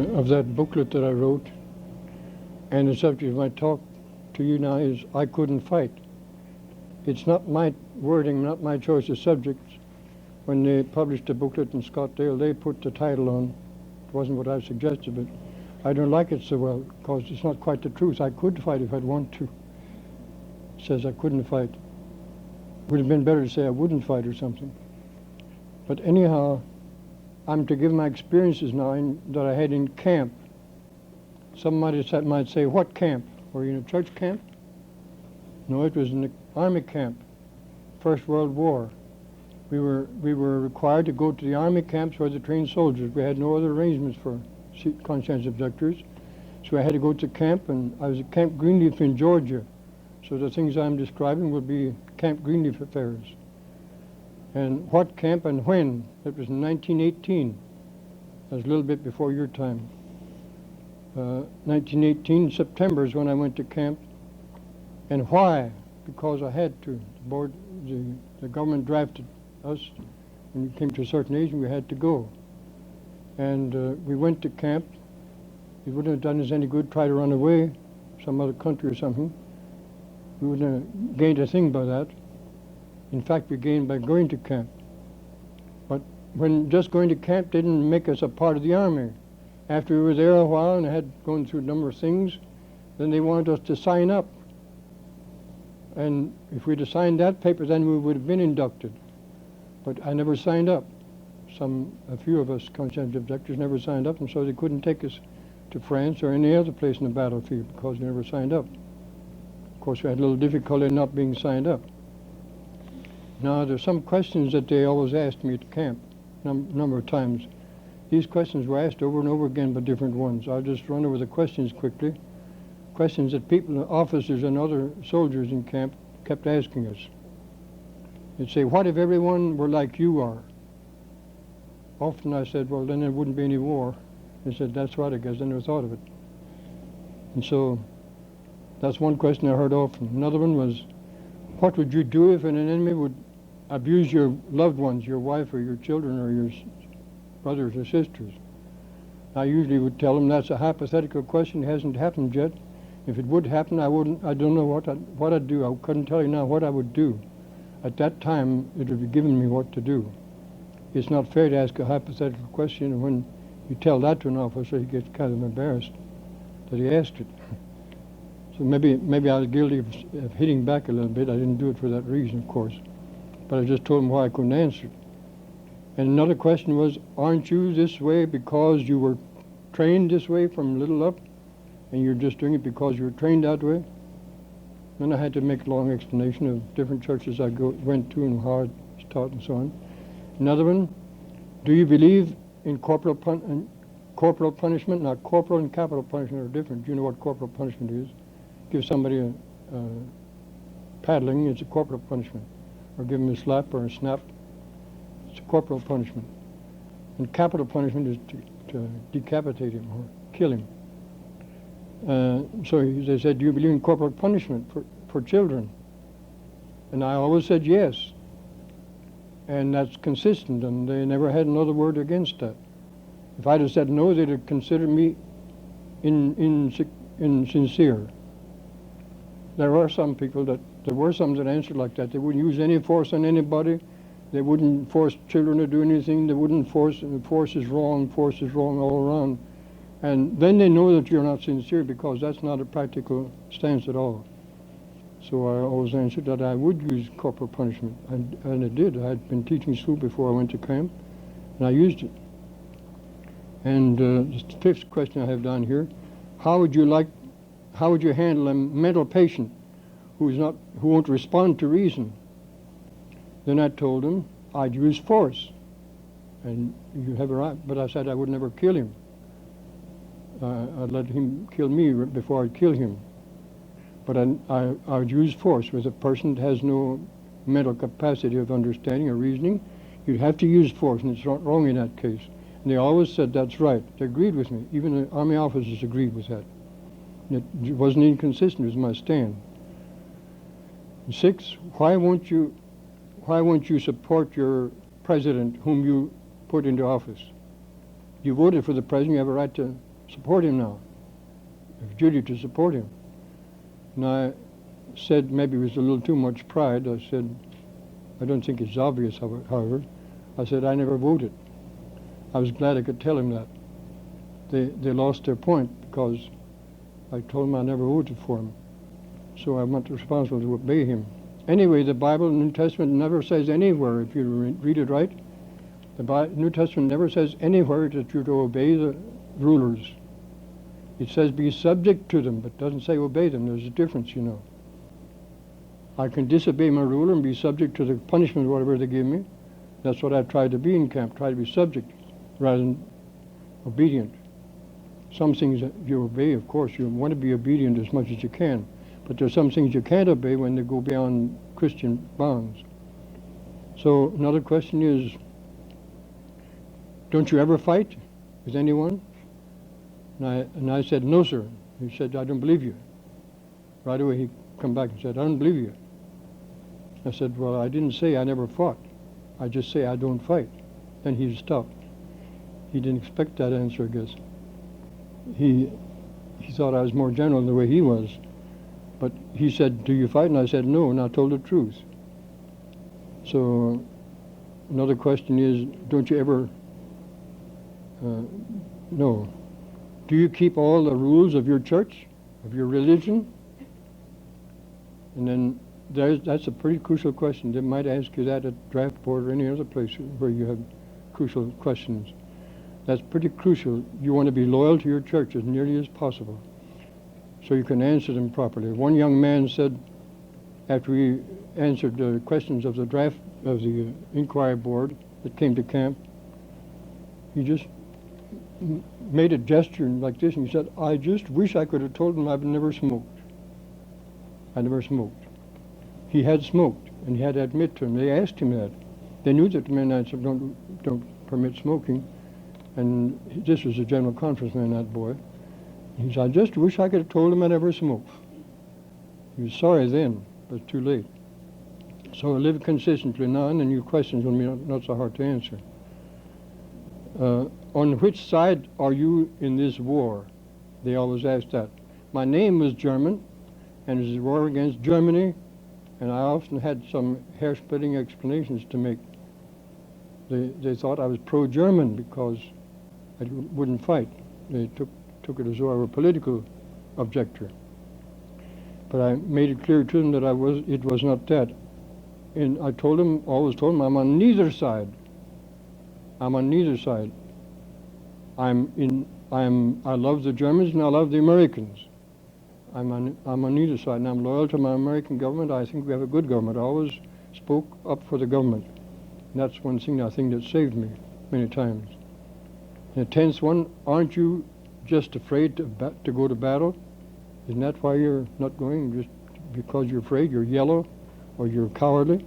of that booklet that I wrote, and the subject of my talk to you now is I couldn't fight. It's not my wording, not my choice of subjects. When they published the booklet in Scottsdale, they put the title on. It wasn't what I suggested, but I don't like it so well because it's not quite the truth. I could fight if I'd want to. It says I couldn't fight. Would have been better to say I wouldn't fight or something. But anyhow, I'm to give my experiences now that I had in camp. Somebody might say, what camp? Were you in a church camp? No, it was in the army camp, First World War. We were required to go to the army camps where they trained soldiers. We had no other arrangements for conscientious objectors. So I had to go to camp, and I was at Camp Greenleaf in Georgia. So the things I'm describing will be Camp Greenleaf affairs. And what camp and when? It was in 1918. That was a little bit before your time. 1918, September is when I went to camp. And why? Because I had to. The government drafted us. When we came to a certain age, we had to go. And we went to camp. It wouldn't have done us any good to try to run away, some other country or something. We wouldn't have gained a thing by that. In fact, we gained by going to camp. But when just going to camp didn't make us a part of the army. After we were there a while and had gone through a number of things, then they wanted us to sign up. And if we'd have signed that paper, then we would have been inducted. But I never signed up. A few of us conscientious objectors never signed up, and so they couldn't take us to France or any other place in the battlefield because we never signed up. Of course, we had a little difficulty in not being signed up. Now, there's some questions that they always asked me at camp, number of times. These questions were asked over and over again by different ones. I'll just run over the questions quickly. Questions that people, officers and other soldiers in camp kept asking us. They'd say, what if everyone were like you are? Often I said, well, then there wouldn't be any war. They said, that's right, I guess. I never thought of it. And so that's one question I heard often. Another one was, what would you do if an enemy would abuse your loved ones, your wife or your children or your brothers or sisters? I usually would tell them that's a hypothetical question. It hasn't happened yet. If it would happen, I don't know what I'd do. I couldn't tell you now what I would do. At that time, it would be given me what to do. It's not fair to ask a hypothetical question, and when you tell that to an officer, he gets kind of embarrassed that he asked it. So maybe I was guilty of hitting back a little bit. I didn't do it for that reason, of course. But I just told him why I couldn't answer it. And another question was, aren't you this way because you were trained this way from little up, and you're just doing it because you were trained that way? Then I had to make a long explanation of different churches I went to and how I was taught and so on. Another one, do you believe in corporal punishment? Now, corporal and capital punishment are different. Do you know what corporal punishment is? Give somebody a paddling, it's a corporal punishment. Or give them a slap or a snap, it's a corporal punishment. And capital punishment is to decapitate him or kill him. So they said, do you believe in corporal punishment for children? And I always said yes. And that's consistent, and they never had another word against that. If I'd have said no, they'd have considered me insincere. There were some that answered like that. They wouldn't use any force on anybody. They wouldn't force children to do anything. They wouldn't force is wrong all around. And then they know that you're not sincere because that's not a practical stance at all. So I always answered that I would use corporal punishment, and I did. I had been teaching school before I went to camp, and I used it. And the fifth question I have down here, how would you handle a mental patient who won't respond to reason? Then I told him I'd use force, and you have a right. But I said I would never kill him. I'd let him kill me before I'd kill him. But I would use force with a person that has no mental capacity of understanding or reasoning. You'd have to use force, and it's wrong in that case. And they always said that's right. They agreed with me. Even the army officers agreed with that. And it wasn't inconsistent with my stand. And 6, why won't you support your president whom you put into office? You voted for the president. You have a right to support him now. It's duty to support him. And I said, maybe it was a little too much pride, I said, I don't think it's obvious, however, I said, I never voted. I was glad I could tell him that. They lost their point because I told him I never voted for him. So I'm not responsible to obey him. Anyway, the Bible, the New Testament never says anywhere, if you read it right, the New Testament never says anywhere that you're to obey the rulers. It says be subject to them, but doesn't say obey them. There's a difference, you know. I can disobey my ruler and be subject to the punishment, whatever they give me. That's what I tried to be in camp, try to be subject rather than obedient. Some things that you obey, of course, you want to be obedient as much as you can. But there's some things you can't obey when they go beyond Christian bounds. So another question is, don't you ever fight with anyone? And I said, no, sir. He said, I don't believe you. Right away he come back and said, I don't believe you. I said, well, I didn't say I never fought. I just say I don't fight. Then he stopped. He didn't expect that answer, I guess. He thought I was more general the way he was. But he said, do you fight? And I said, no, and I told the truth. So another question is, don't you ever, no. Do you keep all the rules of your church, of your religion? And then that's a pretty crucial question. They might ask you that at draft board or any other place where you have crucial questions. That's pretty crucial. You want to be loyal to your church as nearly as possible so you can answer them properly. One young man said, after we answered the questions of the draft of the inquiry board that came to camp, he just made a gesture like this, and he said, I just wish I could have told him I've never smoked. I never smoked. He had smoked, and he had to admit to him. They asked him that. They knew that the Mennonites don't permit smoking, and this was a general conference man, that boy. He said, I just wish I could have told him I never smoked. He was sorry then, but it's too late. So live consistently now, and then your questions will be not so hard to answer. On which side are you in this war? They always ask that. My name was German, and it was a war against Germany, and I often had some hair-splitting explanations to make. They thought I was pro-German because I wouldn't fight. They took it as though I were a political objector. But I made it clear to them that it was not that. And I always told them, I'm on neither side. I'm on neither side. I love the Germans and I love the Americans. I'm on neither side, and I'm loyal to my American government. I think we have a good government. I always spoke up for the government. And that's one thing I think that saved me many times. And the 10th one, aren't you just afraid to go to battle? Isn't that why you're not going? Just because you're afraid, you're yellow, or you're cowardly?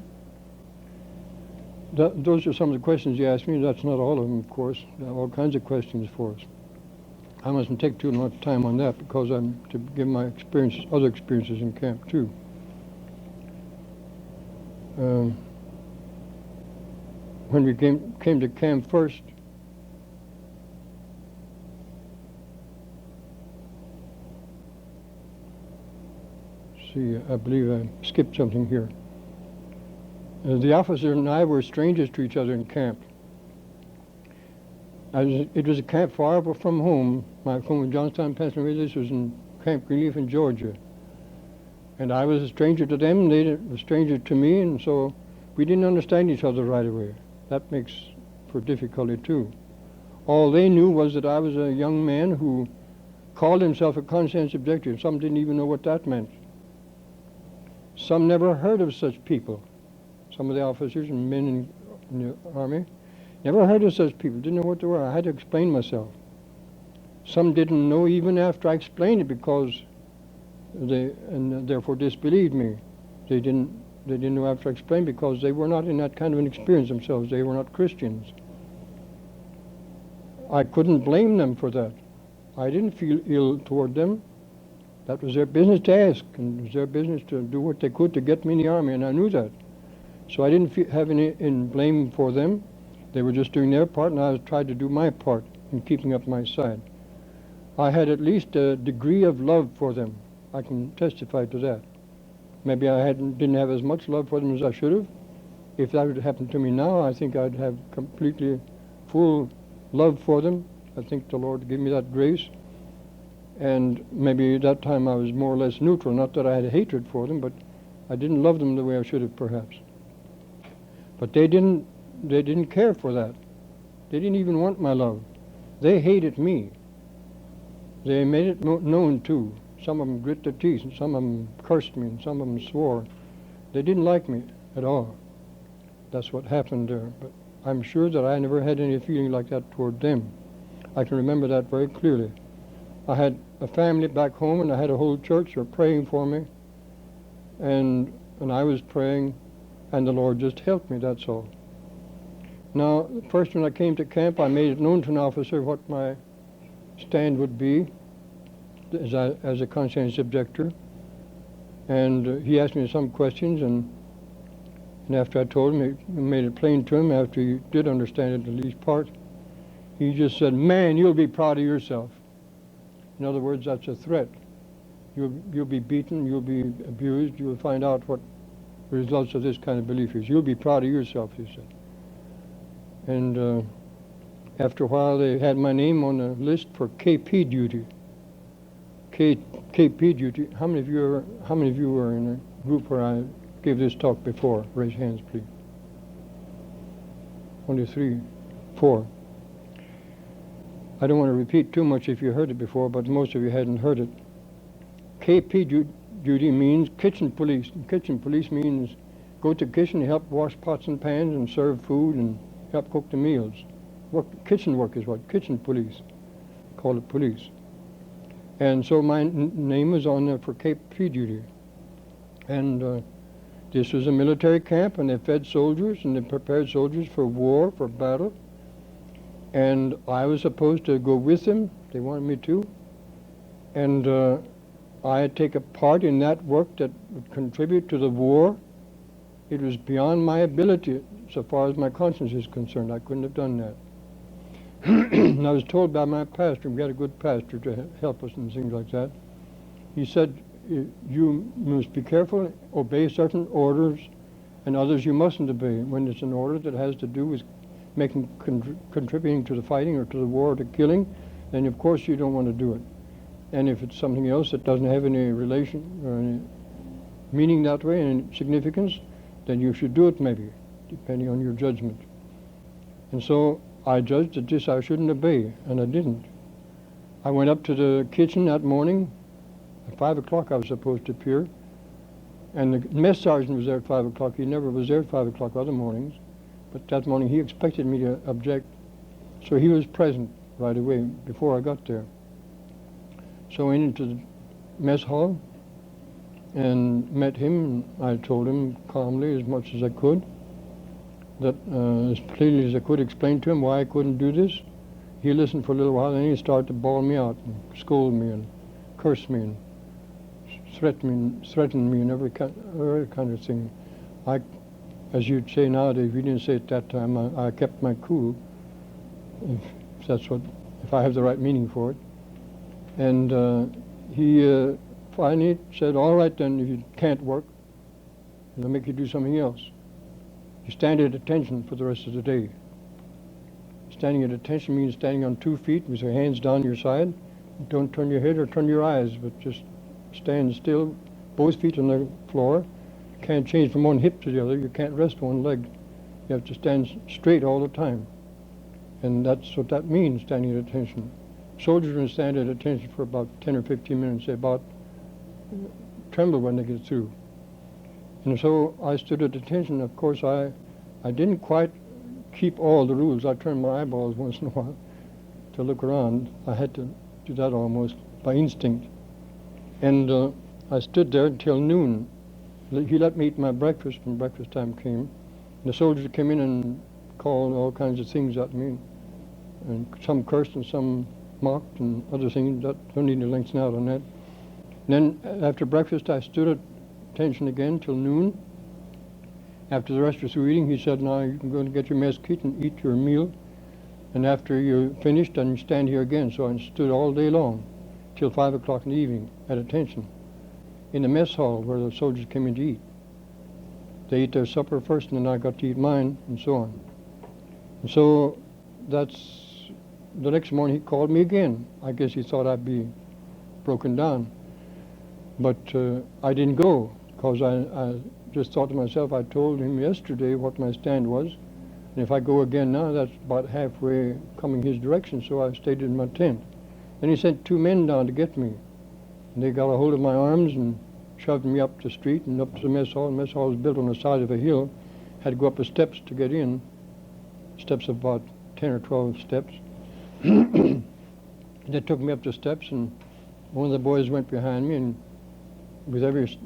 Those are some of the questions you asked me. That's not all of them, of course. There are all kinds of questions for us. I mustn't take too much time on that because I'm to give my experiences, other experiences in camp too. When we came to camp first, see, I believe I skipped something here. The officer and I were strangers to each other in camp. It was a camp far from home. My home in Johnstown, Pennsylvania. This was in Camp Greenleaf in Georgia. And I was a stranger to them, they were a stranger to me, and so we didn't understand each other right away. That makes for difficulty too. All they knew was that I was a young man who called himself a conscientious objector. Some didn't even know what that meant. Some never heard of such people. Some of the officers and men in the Army never heard of such people, didn't know what they were. I had to explain myself. Some didn't know even after I explained it because and therefore disbelieved me. They didn't know after I explained because they were not in that kind of an experience themselves. They were not Christians. I couldn't blame them for that. I didn't feel ill toward them. That was their business to ask, and it was their business to do what they could to get me in the Army, and I knew that. So I didn't have any blame for them. They were just doing their part, and I tried to do my part in keeping up my side. I had at least a degree of love for them. I can testify to that. Maybe I didn't have as much love for them as I should have. If that would happen to me now, I think I'd have completely full love for them. I think the Lord gave me that grace. And maybe at that time I was more or less neutral. Not that I had hatred for them, but I didn't love them the way I should have, perhaps. But they didn't care for that. They didn't even want my love. They hated me. They made it known too. Some of them grit their teeth, and some of them cursed me, and some of them swore. They didn't like me at all. That's what happened there. But I'm sure that I never had any feeling like that toward them. I can remember that very clearly. I had a family back home, and I had a whole church praying for me. And I was praying, and the Lord just helped me, that's all. Now, first when I came to camp, I made it known to an officer what my stand would be as a conscientious objector. And he asked me some questions, and after I told him, he made it plain to him, after he did understand it at least part, he just said, "Man, you'll be proud of yourself." In other words, that's a threat. You'll be beaten, you'll be abused, you'll find out what the results of this kind of belief is. You'll be proud of yourself, he said. And after a while, they had my name on the list for KP duty. KP duty. How many of you were in a group where I gave this talk before? Raise hands, please. Only 3, 4. I don't want to repeat too much if you heard it before, but most of you hadn't heard it. KP duty means kitchen police. And kitchen police means go to the kitchen, help wash pots and pans and serve food and help cook the meals. Kitchen work is what? Kitchen police. Call it police. And so my name was on there for KP duty. And this was a military camp, and they fed soldiers, and they prepared soldiers for war, for battle. And I was supposed to go with them. They wanted me to. And I'd take a part in that work that would contribute to the war. It was beyond my ability, so far as my conscience is concerned. I couldn't have done that. And I was told by my pastor, we had a good pastor to help us and things like that. He said, you must be careful, obey certain orders, and others you mustn't obey. When it's an order that has to do with contributing to the fighting or to the war or to killing, then of course you don't want to do it. And if it's something else that doesn't have any relation or any meaning that way, any significance, then you should do it maybe, depending on your judgment. And so I judged that this I shouldn't obey, and I didn't. I went up to the kitchen that morning. At 5 o'clock I was supposed to appear, and the mess sergeant was there at 5 o'clock. He never was there at 5 o'clock other mornings, but that morning he expected me to object, so he was present right away before I got there. So I went into the mess hall and met him, and I told him calmly as much as I could, that as clearly as I could explain to him why I couldn't do this. He listened for a little while, then he started to bawl me out and scold me and curse me and threaten me and every kind of thing. As you'd say nowadays, we didn't say it that time, I kept my cool, if I have the right meaning for it. And he finally said, all right then, if you can't work, I'll make you do something else. You stand at attention for the rest of the day. Standing at attention means standing on 2 feet with your hands down your side. Don't turn your head or turn your eyes, but just stand still, both feet on the floor. You can't change from one hip to the other. You can't rest one leg. You have to stand straight all the time. And that's what that means, standing at attention. Soldiers will stand at attention for about 10 or 15 minutes. They about tremble when they get through. And so I stood at attention. Of course, I didn't quite keep all the rules. I turned my eyeballs once in a while to look around. I had to do that almost by instinct. And I stood there until noon. He let me eat my breakfast when breakfast time came. And the soldiers came in and called all kinds of things at me. And some cursed and some mocked and other things. Don't need to lengthen out on that. And then after breakfast, I stood at attention again till noon. After the rest was through eating, he said, now you can go and get your mess kit and eat your meal. And after you finished, then you stand here again. So I stood all day long, till 5 o'clock in the evening, at attention, in the mess hall where the soldiers came in to eat. They ate their supper first, and then I got to eat mine, and so on. And so that's, the next morning he called me again. I guess he thought I'd be broken down. But I didn't go, because I just thought to myself, I told him yesterday what my stand was, and if I go again now, that's about halfway coming his direction, so I stayed in my tent. Then he sent 2 men down to get me, and they got a hold of my arms and shoved me up the street and up to the mess hall. The mess hall was built on the side of a hill, had to go up the steps to get in, steps of about 10 or 12 steps. They took me up the steps, and one of the boys went behind me, and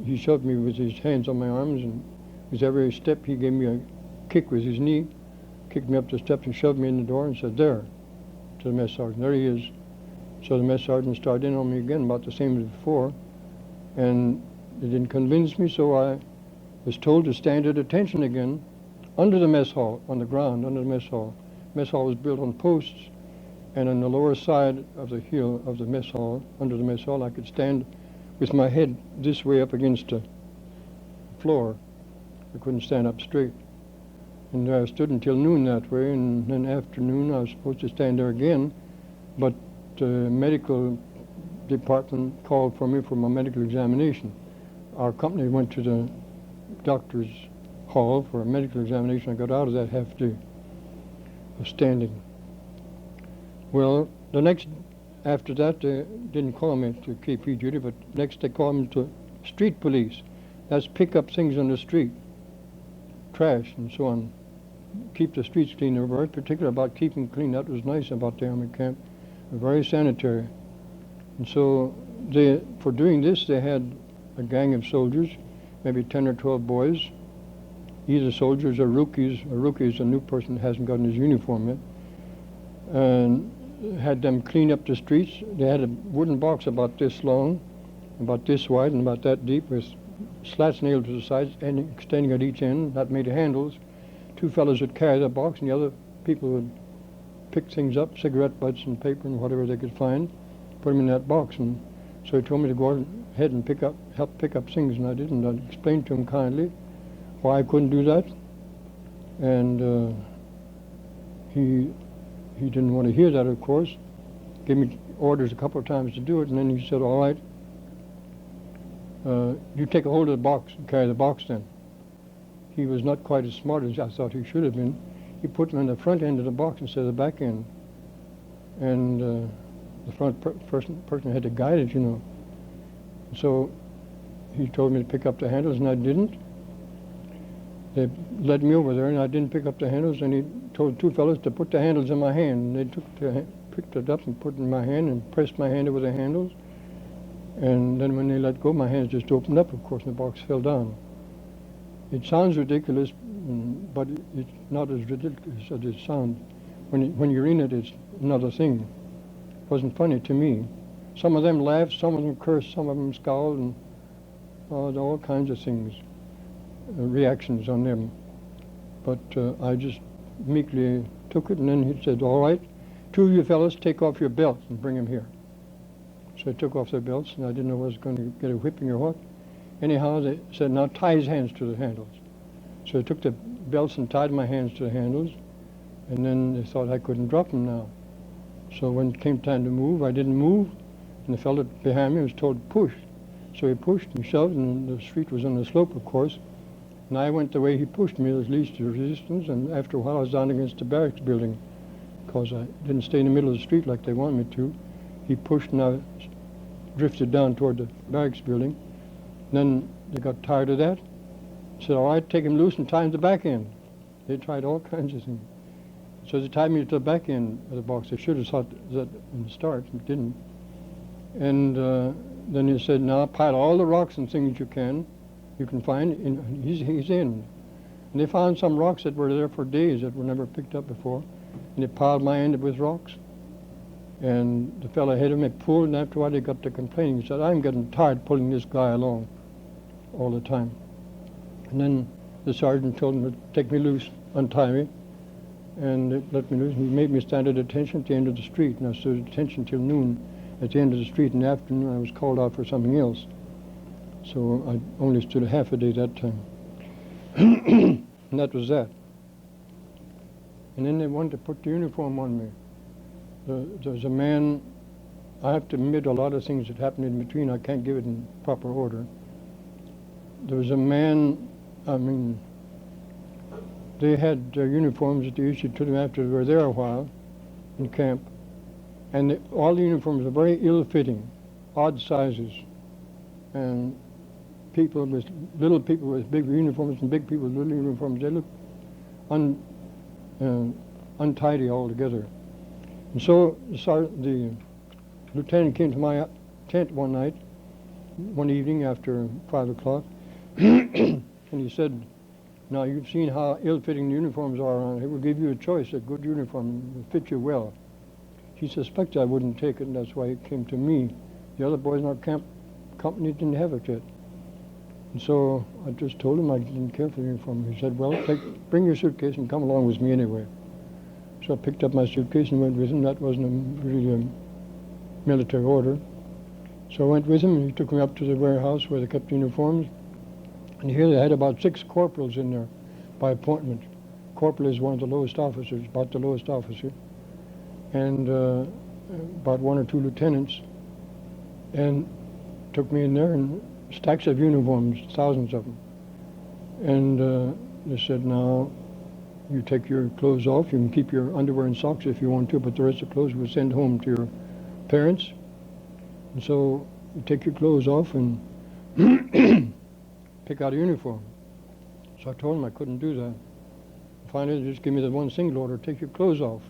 he shoved me with his hands on my arms, and with every step he gave me a kick with his knee, kicked me up the steps and shoved me in the door and said, "There," to the mess sergeant. There he is. So the mess sergeant started in on me again, about the same as before, and it didn't convince me, so I was told to stand at attention again under the mess hall, on the ground, under the mess hall. Mess hall was built on posts, and on the lower side of the hill of the mess hall, under the mess hall, I could stand with my head this way up against the floor. I couldn't stand up straight. And I stood until noon that way, and then after noon I was supposed to stand there again, but the medical department called for me for my medical examination. Our company went to the doctor's hall for a medical examination. I got out of that half day of standing. Well, the next, after that, they didn't call me to KP duty, but next they called me to street police. That's pick up things on the street, trash and so on. Keep the streets clean. They were very particular about keeping clean. That was nice about the army camp. Very sanitary. And so for doing this, they had a gang of soldiers, maybe 10 or 12 boys, either soldiers or rookies. A rookie is a new person that hasn't gotten his uniform yet, and had them clean up the streets. They had a wooden box about this long, about this wide, and about that deep, with slats nailed to the sides and extending at each end. That made handles. 2 fellows would carry the box, and the other people would pick things up, cigarette butts and paper and whatever they could find, put them in that box. And so he told me to go ahead and help pick up things, and I didn't. I explained to him kindly why I couldn't do that, and he didn't want to hear that, of course. Gave me orders a couple of times to do it, and then he said, "All right, you take a hold of the box and carry the box then." He was not quite as smart as I thought he should have been. He put me on the front end of the box instead of the back end, and the front person had to guide it, you know. So he told me to pick up the handles, and I didn't. They led me over there, and I didn't pick up the handles, and he told 2 fellows to put the handles in my hand. And they picked it up and put it in my hand and pressed my hand over the handles. And then when they let go, my hands just opened up, of course, and the box fell down. It sounds ridiculous, but it's not as ridiculous as it sounds. When you're in it, it's another thing. It wasn't funny to me. Some of them laughed, some of them cursed, some of them scowled, and all kinds of things, reactions on them. But I just meekly took it, and then he said, "All right, 2 of you fellows take off your belts and bring them here." So they took off their belts, and I didn't know if I was going to get a whipping or what. Anyhow, they said, "Now tie his hands to the handles." So they took the belts and tied my hands to the handles, and then they thought I couldn't drop them now. So when it came time to move, I didn't move, and the fellow behind me was told to push. So he pushed and shoved, and the street was on the slope, of course, and I went the way he pushed me, as least resistance, and after a while I was down against the barracks building, because I didn't stay in the middle of the street like they wanted me to. He pushed, and I drifted down toward the barracks building. Then they got tired of that, said, "All right, take him loose and tie him to the back end." They tried all kinds of things. So they tied me to the back end of the box. They should have thought that in the start, but didn't. And then he said, "Now pile all the rocks and things you can find, he's in." And they found some rocks that were there for days that were never picked up before, and they piled my end with rocks. And the fellow ahead of me pulled, and after a while they got to complaining. He said, "I'm getting tired pulling this guy along all the time." And then the sergeant told him to take me loose, untie me, and it let me loose. He made me stand at attention at the end of the street, and I stood at attention till noon at the end of the street. In the afternoon, I was called out for something else. So I only stood a half a day that time. And that was that. And then they wanted to put the uniform on me. There's a man, I have to admit a lot of things that happened in between. I can't give it in proper order. There was a man, they had uniforms that they issued to them after they were there a while in camp. And all the uniforms were very ill-fitting, odd sizes. And little people with big uniforms and big people with little uniforms, they looked untidy altogether. And so the lieutenant came to my tent one evening after 5 o'clock, and he said, "Now you've seen how ill-fitting the uniforms are around here. We'll give you a choice, a good uniform will fit you well." He suspected I wouldn't take it, and that's why it came to me. The other boys in our camp company didn't have it yet. And so I just told him I didn't care for the uniform. He said, "Well, bring your suitcase and come along with me anyway." So I picked up my suitcase and went with him. That wasn't really a military order. So I went with him, and he took me up to the warehouse where they kept uniforms. And here they had about 6 corporals in there by appointment. Corporal is one of the lowest officers, about the lowest officer, and about 1 or 2 lieutenants. And took me in there, and stacks of uniforms, thousands of them. And they said, "Now, you take your clothes off. You can keep your underwear and socks if you want to, but the rest of the clothes we'll send home to your parents. And so you take your clothes off and pick out a uniform." So I told them I couldn't do that. Finally, they just give me the one single order: take your clothes off.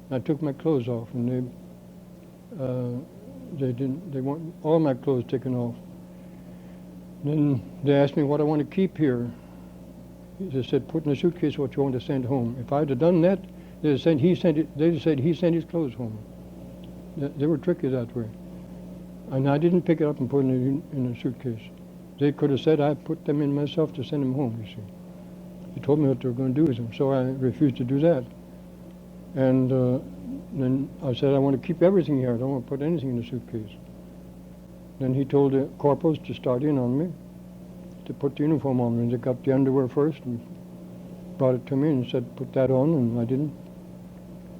And I took my clothes off, and they want all my clothes taken off. Then they asked me what I want to keep here. They said, "Put in a suitcase what you want to send home." If I'd have done that, they'd said he sent his clothes home. They were tricky that way. And I didn't pick it up and put it in a suitcase. They could have said I put them in myself to send them home, you see. They told me what they were going to do with them, so I refused to do that. And then I said, "I want to keep everything here. I don't want to put anything in the suitcase." Then he told the corporals to start in on me, to put the uniform on me. And they got the underwear first and brought it to me and said, "Put that on," and I didn't.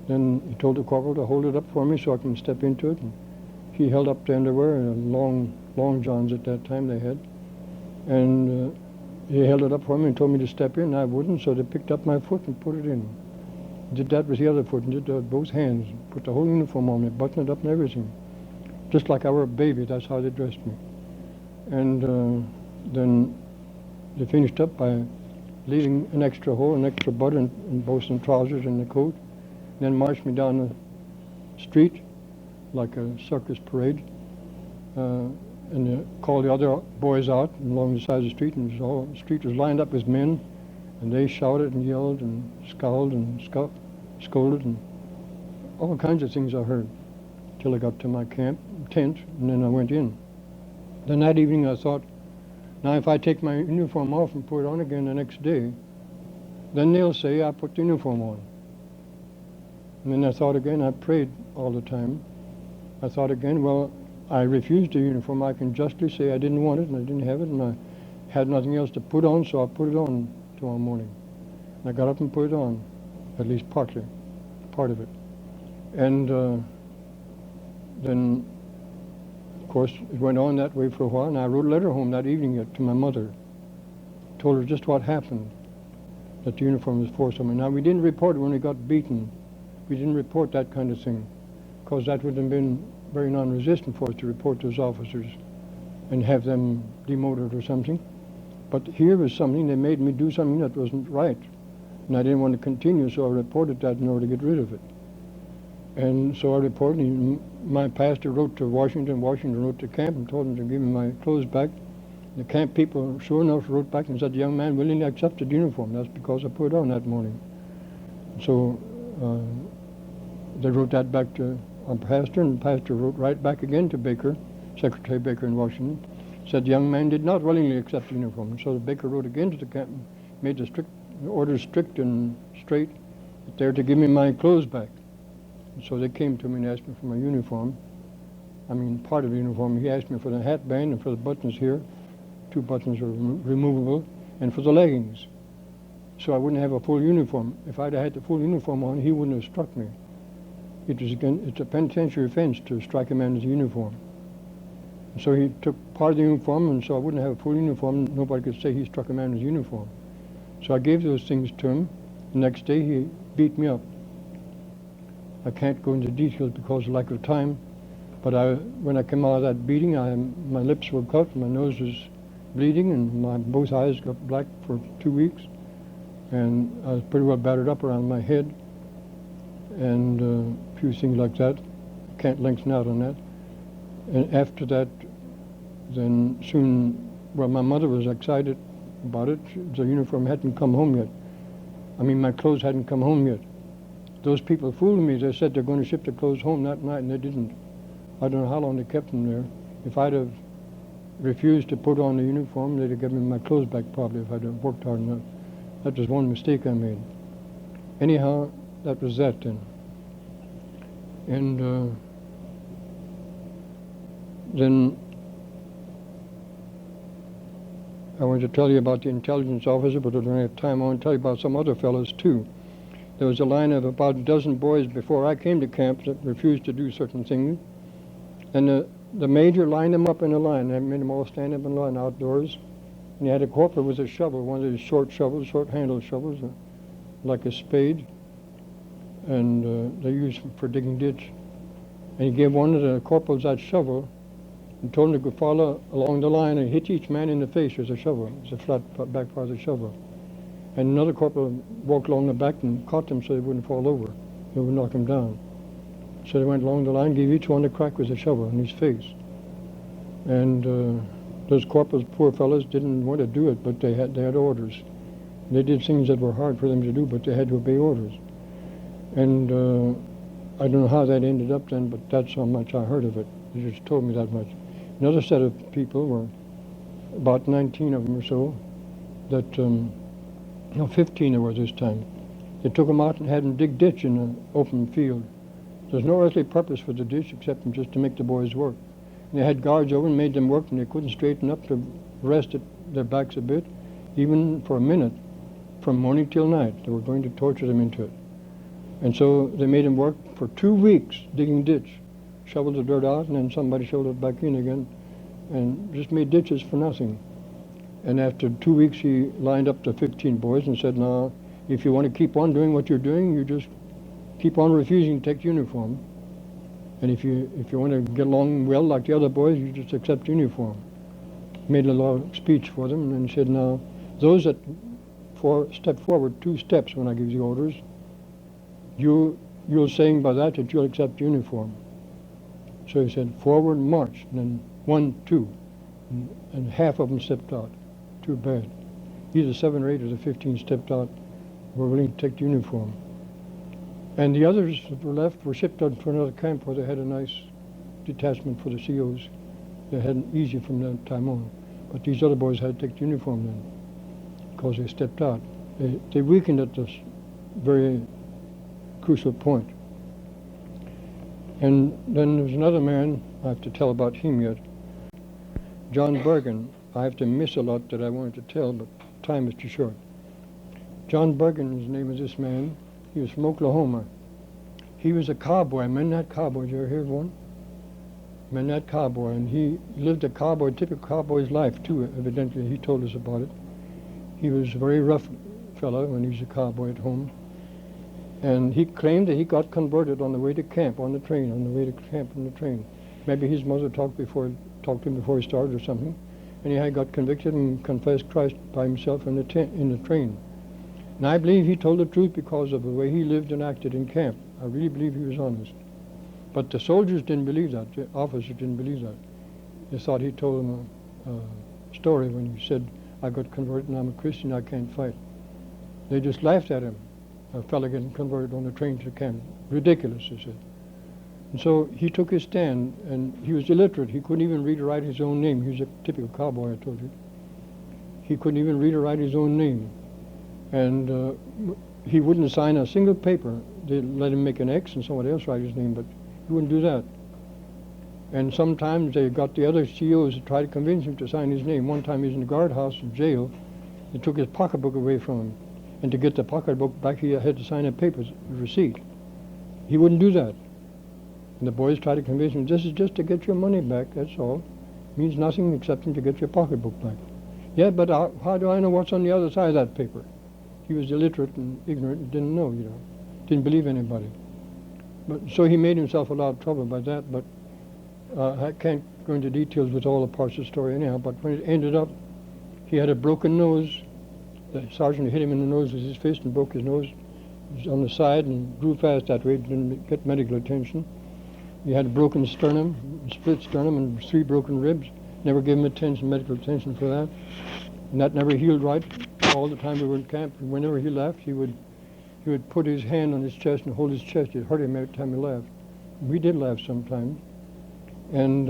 Then he told the corporal to hold it up for me so I can step into it. And he held up the underwear, long johns at that time they had. And he held it up for me and told me to step in, and I wouldn't, so they picked up my foot and put it in. Did that with the other foot, and did that with both hands. Put the whole uniform on me, buttoned it up and everything. Just like I were a baby, that's how they dressed me. And then they finished up by leaving an extra hole, an extra button in both some trousers and the coat. Then marched me down the street like a circus parade. And they called the other boys out along the side of the street, and the street was lined up with men, and they shouted and yelled and scowled and scolded and all kinds of things I heard till I got to my tent, and then I went in. Then that evening I thought, now if I take my uniform off and put it on again the next day, then they'll say I put the uniform on. And then I thought again, I prayed all the time. I thought again, well, I refused the uniform. I can justly say I didn't want it and I didn't have it and I had nothing else to put on, so I put it on tomorrow morning. And I got up and put it on, at least part of it. And then, of course, it went on that way for a while, and I wrote a letter home that evening to my mother. Told her just what happened, that the uniform was forced on me. Now, we didn't report it when we got beaten. We didn't report that kind of thing, because that would have been very non-resistant for us to report those officers and have them demoted or something. But here was something, they made me do something that wasn't right. And I didn't want to continue, so I reported that in order to get rid of it. And so I reported, and my pastor wrote to Washington wrote to camp and told them to give me my clothes back. The camp people, sure enough, wrote back and said the young man willingly accepted the uniform. That's because I put it on that morning. So they wrote that back to our pastor, and the pastor wrote right back again to Baker, Secretary Baker in Washington, said the young man did not willingly accept the uniform. And so the Baker wrote again to the camp, made the orders strict and straight, They're to give me my clothes back. And so they came to me and asked me for my uniform. I mean, part of the uniform. He asked me for the hat band and for the buttons here. 2 buttons are removable, and for the leggings. So I wouldn't have a full uniform. If I'd had the full uniform on, he wouldn't have struck me. It's a penitentiary offense to strike a man with a uniform. And so he took part of the uniform, and so I wouldn't have a full uniform. Nobody could say he struck a man with a uniform. So I gave those things to him. The next day he beat me up. I can't go into details because of lack of time, but when I came out of that beating, my lips were cut, my nose was bleeding, and both eyes got black for 2 weeks, and I was pretty well battered up around my head, and a few things like that. I can't lengthen out on that. And after that, then soon, well, my mother was excited about it. The uniform hadn't come home yet. I mean, my clothes hadn't come home yet. Those people fooled me. They said they're going to ship the clothes home that night, and they didn't. I don't know how long they kept them there. If I'd have refused to put on the uniform, they'd have given me my clothes back probably if I'd have worked hard enough. That was one mistake I made. Anyhow, that was that then. And then I want to tell you about the intelligence officer, but I don't have time. I want to tell you about some other fellows too. There was a line of about a dozen boys before I came to camp that refused to do certain things. And the major lined them up in a line. They made them all stand up in a line outdoors. And he had a corporal with a shovel, one of these short shovels, short-handled shovels, like a spade. And they used for digging ditch. And he gave one of the corporals that shovel and told him to go follow along the line and hit each man in the face with a shovel. It's a flat back part of the shovel. And another corporal walked along the back and caught them so they wouldn't fall over. They would knock them down. So they went along the line, gave each one a crack with a shovel in his face. And those corporals, poor fellows, didn't want to do it, but they had orders. They did things that were hard for them to do, but they had to obey orders. And I don't know how that ended up then, but that's how much I heard of it. They just told me that much. Another set of people were about 19 of them or so, that, 15 there were this time. They took them out and had them dig ditch in an open field. There's no earthly purpose for the ditch except just to make the boys work. And they had guards over and made them work, and they couldn't straighten up to rest their backs a bit, even for a minute, from morning till night. They were going to torture them into it. And so they made them work for 2 weeks digging ditch, shoveled the dirt out, and then somebody shoveled it back in again, and just made ditches for nothing. And after 2 weeks, he lined up the 15 boys and said, "Now, if you want to keep on doing what you're doing, you just keep on refusing to take uniform. And if you want to get along well like the other boys, you just accept uniform." Made a long speech for them and said, "Now, those that step forward 2 steps when I give you orders, you're saying by that you'll accept uniform." So he said, "Forward, march," and then 1, 2, and half of them stepped out. Too bad. Either 7 or 8 of the 15 stepped out, were willing to take the uniform. And the others that were left were shipped out to another camp where they had a nice detachment for the COs. They had it easy from that time on. But these other boys had to take the uniform then, because they stepped out. They weakened at this very crucial point. And then there's another man, I have to tell about him yet. John Bergen. I have to miss a lot that I wanted to tell, but time is too short. John Bergen is the name of this man. He was from Oklahoma. He was a cowboy, a Mennonite cowboy. Did you ever hear of one? Mennonite cowboy, and he lived a typical cowboy's life too, evidently. He told us about it. He was a very rough fellow when he was a cowboy at home. And he claimed that he got converted on the way to camp, on the train, Maybe his mother talked to him before he started or something. And he had got convicted and confessed Christ by himself in the train. And I believe he told the truth because of the way he lived and acted in camp. I really believe he was honest. But the soldiers didn't believe that. The officers didn't believe that. They thought he told them a story when he said, "I got converted and I'm a Christian, I can't fight." They just laughed at him, a fellow getting converted on the train to camp. Ridiculous, they said. And so he took his stand, and he was illiterate. He couldn't even read or write his own name. He was a typical cowboy, I told you. He couldn't even read or write his own name. And he wouldn't sign a single paper. They'd let him make an X and somebody else write his name, but he wouldn't do that. And sometimes they got the other COs to try to convince him to sign his name. One time he was in the guardhouse in jail. They took his pocketbook away from him. And to get the pocketbook back, he had to sign a paper, a receipt. He wouldn't do that. And the boys tried to convince him, this is just to get your money back, that's all. It means nothing except to get your pocketbook back. Yeah, but how do I know what's on the other side of that paper? He was illiterate and ignorant and didn't know, didn't believe anybody. But so he made himself a lot of trouble by that, but I can't go into details with all the parts of the story anyhow, but when it ended up, he had a broken nose. The sergeant hit him in the nose with his fist and broke his nose. He was on the side and grew fast that way, didn't get medical attention. He had a broken sternum, split sternum, and 3 broken ribs. Never gave him medical attention for that. And that never healed right all the time we were in camp. And whenever he left, he would put his hand on his chest and hold his chest. It hurt him every time he laughed. We did laugh sometimes. And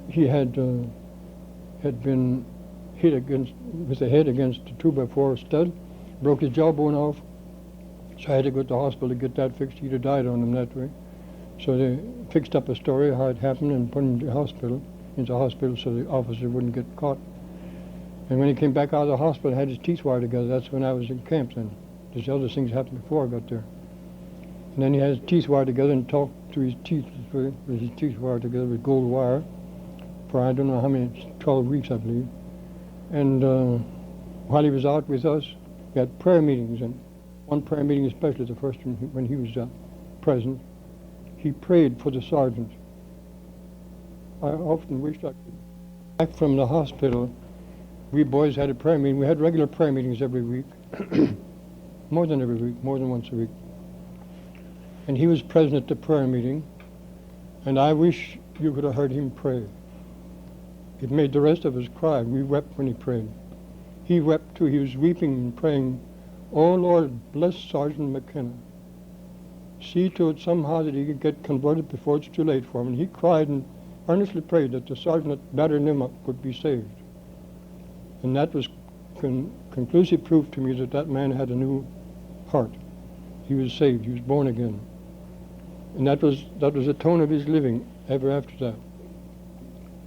he had been hit with the head against a 2x4 stud, broke his jawbone off. So I had to go to the hospital to get that fixed. He'd have died on him that way. So they fixed up a story how it happened and put him into the hospital so the officer wouldn't get caught. And when he came back out of the hospital and had his teeth wired together, that's when I was in camp then. There's other things happened before I got there. And then he had his teeth wired together and talked to his teeth with his teeth wired together with gold wire for I don't know how many, 12 weeks I believe. And while he was out with us, we had prayer meetings, and one prayer meeting especially, the first one when he was present, he prayed for the sergeant. I often wished I could. Back from the hospital, we boys had a prayer meeting. We had regular prayer meetings every week, more than every week, more than once a week. And he was present at the prayer meeting, and I wish you could have heard him pray. It made the rest of us cry. We wept when he prayed. He wept too. He was weeping and praying, "Oh Lord, bless Sergeant McKenna. See to it somehow that he could get converted before it's too late for him." And he cried and earnestly prayed that the sergeant that battered him up would be saved. And that was conclusive proof to me that that man had a new heart. He was saved. He was born again. And that was the tone of his living ever after that.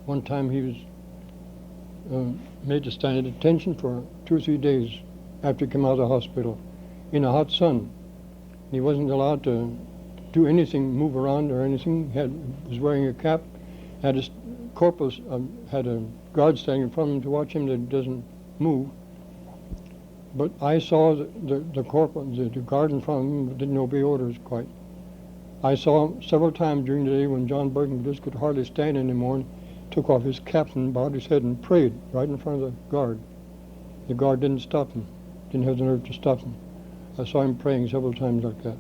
One time he was made to stand at attention for 2 or 3 days after he came out of the hospital in a hot sun. He wasn't allowed to do anything, move around or anything. He was wearing a cap, had a corporal, had a guard standing in front of him to watch him that he doesn't move. But I saw the corporal, the guard in front of him didn't obey orders quite. I saw him several times during the day when John Burton just could hardly stand anymore and took off his cap and bowed his head and prayed right in front of the guard. The guard didn't stop him, didn't have the nerve to stop him. I saw him praying several times like that.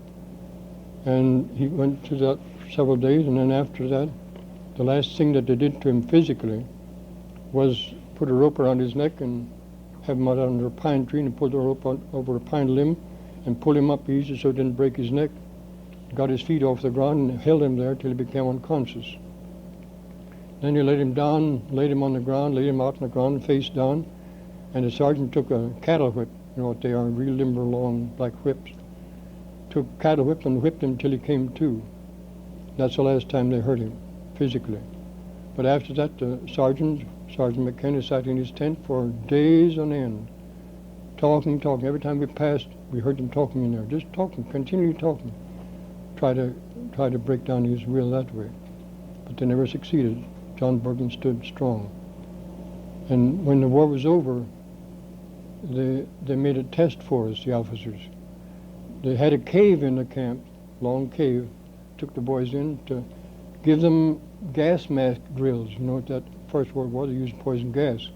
And he went through that several days, and then after that, the last thing that they did to him physically was put a rope around his neck and have him out under a pine tree and pull the rope over a pine limb and pull him up easy so it didn't break his neck. Got his feet off the ground and held him there till he became unconscious. Then he laid him down, laid him on the ground, laid him out on the ground, face down, and the sergeant took a cattle whip, you know what they are, real limber, long black whips. Took a cattle whip and whipped him till he came to. That's the last time they hurt him, physically. But after that, the Sergeant McKenna sat in his tent for days on end, talking. Every time we passed, we heard him talking in there, just talking, continually talking. Try to break down his will that way. But they never succeeded. John Burton stood strong. And when the war was over, they made a test for us, the officers. They had a cave in the camp, long cave, took the boys in to give them gas mask drills. You know, at that First World War, they used poison gas.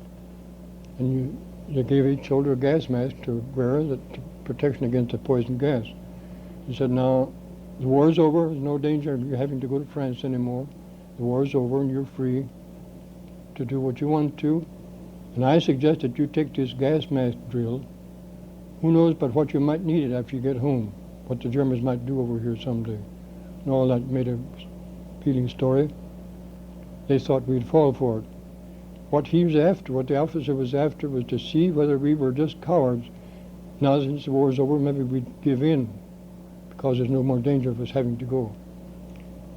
And they gave each soldier a gas mask to wear that protection against the poison gas. He said, now, the war's over, there's no danger of you having to go to France anymore. The war's over and you're free to do what you want to. And I suggest that you take this gas mask drill. Who knows but what you might need it after you get home, what the Germans might do over here someday. And all that made a appealing story. They thought we'd fall for it. What he was after, what the officer was after, was to see whether we were just cowards Now since the war is over, maybe we'd give in because there's no more danger of us having to go.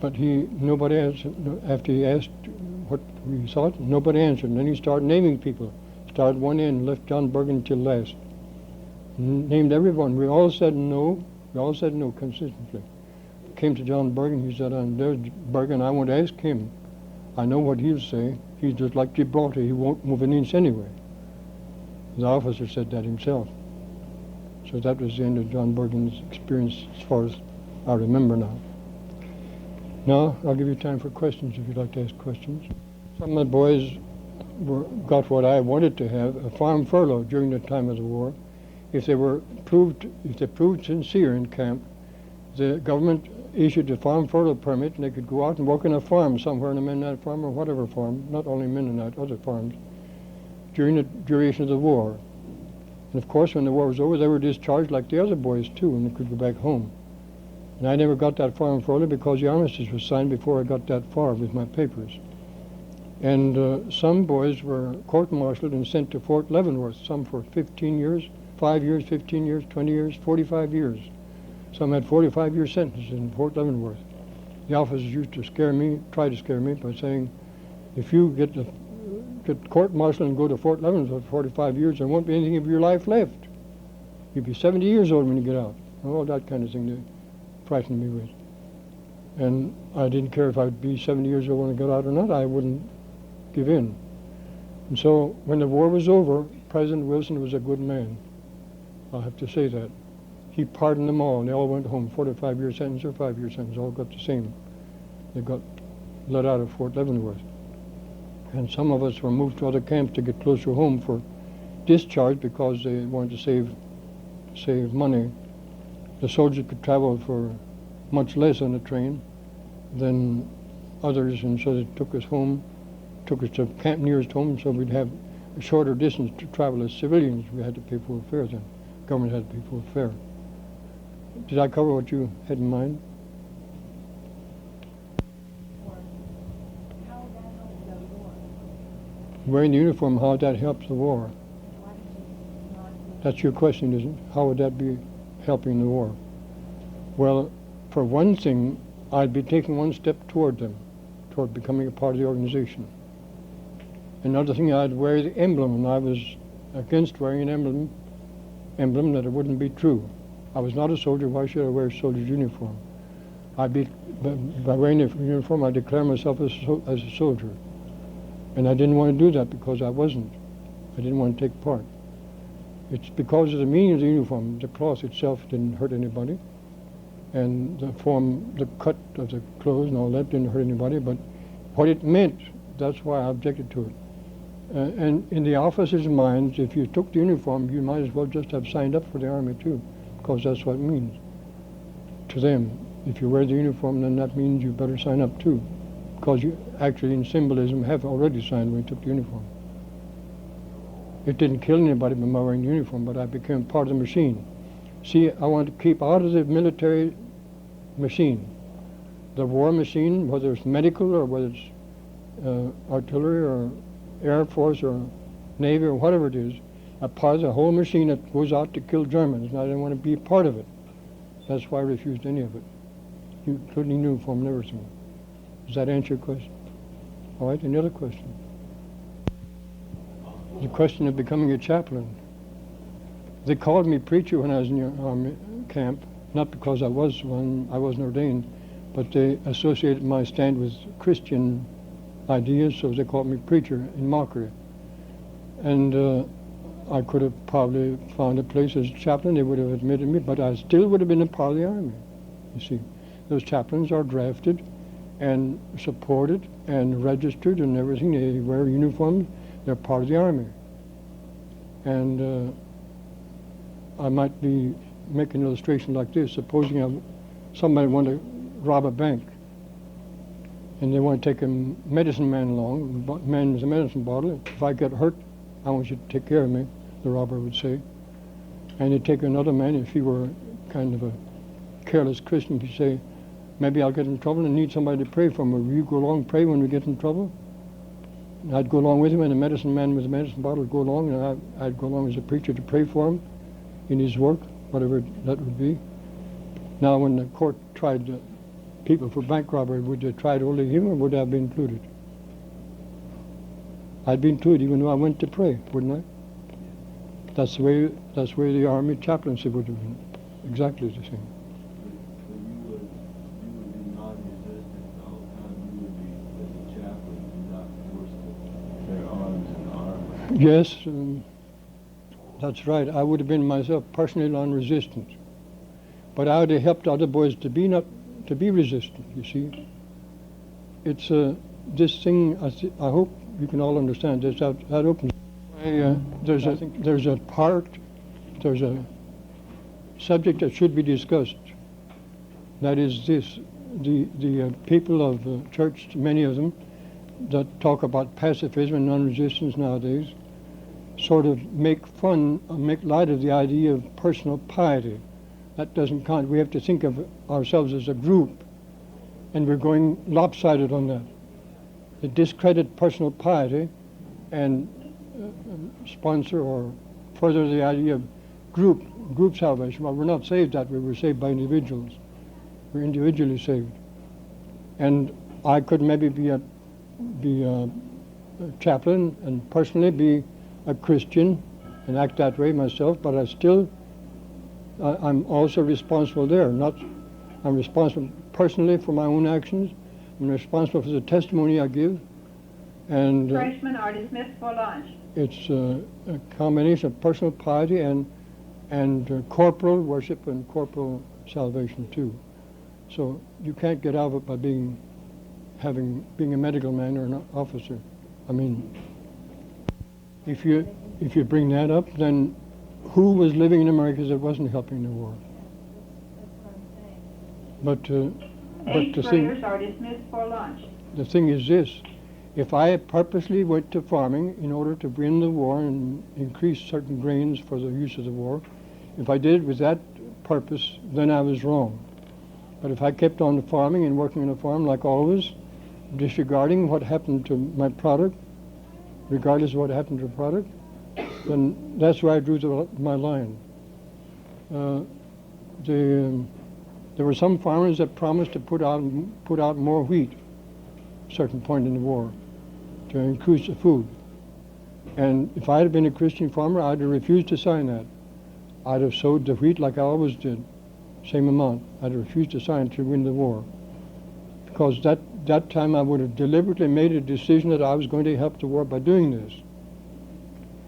But nobody answered. After he asked what we thought, nobody answered. And then he started naming people. Started one end, left John Bergen till last. Named everyone. We all said no. We all said no consistently. Came to John Bergen. He said, "There's Bergen. I won't ask him. I know what he'll say. He's just like Gibraltar. He won't move an inch anyway." The officer said that himself. So that was the end of John Bergen's experience as far as I remember now. Now, I'll give you time for questions if you'd like to ask questions. Some of the boys got what I wanted to have, a farm furlough during the time of the war. If they proved sincere in camp, the government issued a farm furlough permit and they could go out and work on a farm somewhere, in a Mennonite farm or whatever farm, not only Mennonite, other farms, during the duration of the war. And of course, when the war was over, they were discharged like the other boys too, and they could go back home. And I never got that farm furlough because the armistice was signed before I got that far with my papers. And some boys were court-martialed and sent to Fort Leavenworth, some for 15 years, 5 years, 15 years, 20 years, 45 years. Some had 45-year sentences in Fort Leavenworth. The officers used to try to scare me by saying, if you get court-martialed and go to Fort Leavenworth for 45 years, there won't be anything of your life left. You'll be 70 years old when you get out. All that kind of thing they frightened me with. And I didn't care if I'd be 70 years old when I got out or not. I wouldn't give in. And so when the war was over, President Wilson was a good man. I'll have to say that. He pardoned them all, and they all went home. 45-year sentence or 5-year sentence, all got the same. They got let out of Fort Leavenworth. And some of us were moved to other camps to get closer home for discharge because they wanted to save money. The soldiers could travel for much less on the train than others, and so they took us home, took us to camp nearest home, so we'd have a shorter distance to travel as civilians. We had to pay full fare then. Government had to pay full fare. Did I cover what you had in mind? Wearing the uniform, how would that help the war? That's your question, isn't it? How would that be helping the war? Well, for one thing, I'd be taking one step toward them, toward becoming a part of the organization. Another thing, I'd wear the emblem, and I was against wearing an emblem that it wouldn't be true. I was not a soldier. Why should I wear a soldier's uniform? By wearing the uniform, I declare myself as a soldier. And I didn't want to do that because I wasn't. I didn't want to take part. It's because of the meaning of the uniform. The cloth itself didn't hurt anybody. And the cut of the clothes and all that didn't hurt anybody. But what it meant, that's why I objected to it. And in the officers' minds, if you took the uniform, you might as well just have signed up for the Army too, because that's what it means to them. If you wear the uniform, then that means you better sign up too, because you actually, in symbolism, have already signed when you took the uniform. It didn't kill anybody by my wearing the uniform, but I became part of the machine. See, I want to keep out of the military machine. The war machine, whether it's medical or whether it's artillery or Air Force or Navy or whatever it is, a part of the whole machine that goes out to kill Germans, and I didn't want to be a part of it. That's why I refused any of it, including uniform and everything. Does that answer your question? All right, any other question? The question of becoming a chaplain. They called me preacher when I was in the army camp, not because I was one, I wasn't ordained, but they associated my stand with Christian ideas, so they called me preacher in mockery. And I could have probably found a place as a chaplain. They would have admitted me, but I still would have been a part of the Army. You see, those chaplains are drafted and supported and registered and everything. They wear uniforms. They're part of the Army. And I might be making an illustration like this. Supposing somebody wanted to rob a bank, and they want to take a medicine man along. The man with a medicine bottle. If I get hurt, I want you to take care of me, the robber would say. And he'd take another man, if he were kind of a careless Christian, he'd say, maybe I'll get in trouble and need somebody to pray for me. Will you go along and pray when we get in trouble? And I'd go along with him, and the medicine man with the medicine bottle would go along, and I'd go along as a preacher to pray for him. in his work, whatever that would be. Now, when the court tried people for bank robbery, would they try only him, or would I be included? I'd be included even though I went to pray, wouldn't I? That's the way the Army chaplaincy would have been, exactly the same. So you would be non-resistant the whole time. You would be, as a chaplain, not forced to bear arms and armor. Yes, that's right. I would have been myself personally non-resistant, but I would have helped other boys to be resistant. You see, it's this thing. I hope you can all understand this. That opens. There's a subject that should be discussed. That is this: the people of the church, many of them, that talk about pacifism and non-resistance nowadays, sort of make light of the idea of personal piety. That doesn't count. We have to think of ourselves as a group, and we're going lopsided on that. They discredit personal piety and sponsor or further the idea of group salvation. Well, we're not saved that way. We're saved by individuals. We're individually saved. And I could maybe be a chaplain and personally be a Christian and act that way myself, but I'm also responsible there. I'm responsible personally for my own actions. I'm responsible for the testimony I give. And Freshmen are dismissed for lunch. It's a combination of personal piety and corporal worship and corporal salvation too. So you can't get out of it by being a medical man or an officer. I mean, if you bring that up, then who was living in America that wasn't helping the war? But Eighth graders are dismissed for lunch. The thing is this: if I purposely went to farming in order to win the war and increase certain grains for the use of the war, if I did it with that purpose, then I was wrong. But if I kept on farming and working on a farm like always, disregarding what happened to my product, regardless of what happened to the product, then that's where I drew my line. There were some farmers that promised to put out more wheat at a certain point in the war to increase the food. And if I had been a Christian farmer, I'd have refused to sign that. I'd have sowed the wheat like I always did, same amount. I'd have refused to sign to win the war. Because that time I would have deliberately made a decision that I was going to help the war by doing this.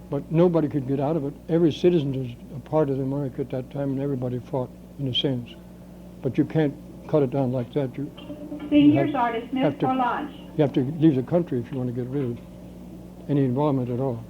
But nobody could get out of it. Every citizen was a part of America at that time, and everybody fought, in a sense. But you can't cut it down like that. Seniors are dismissed for lunch. You have to leave the country if you want to get rid of any involvement at all.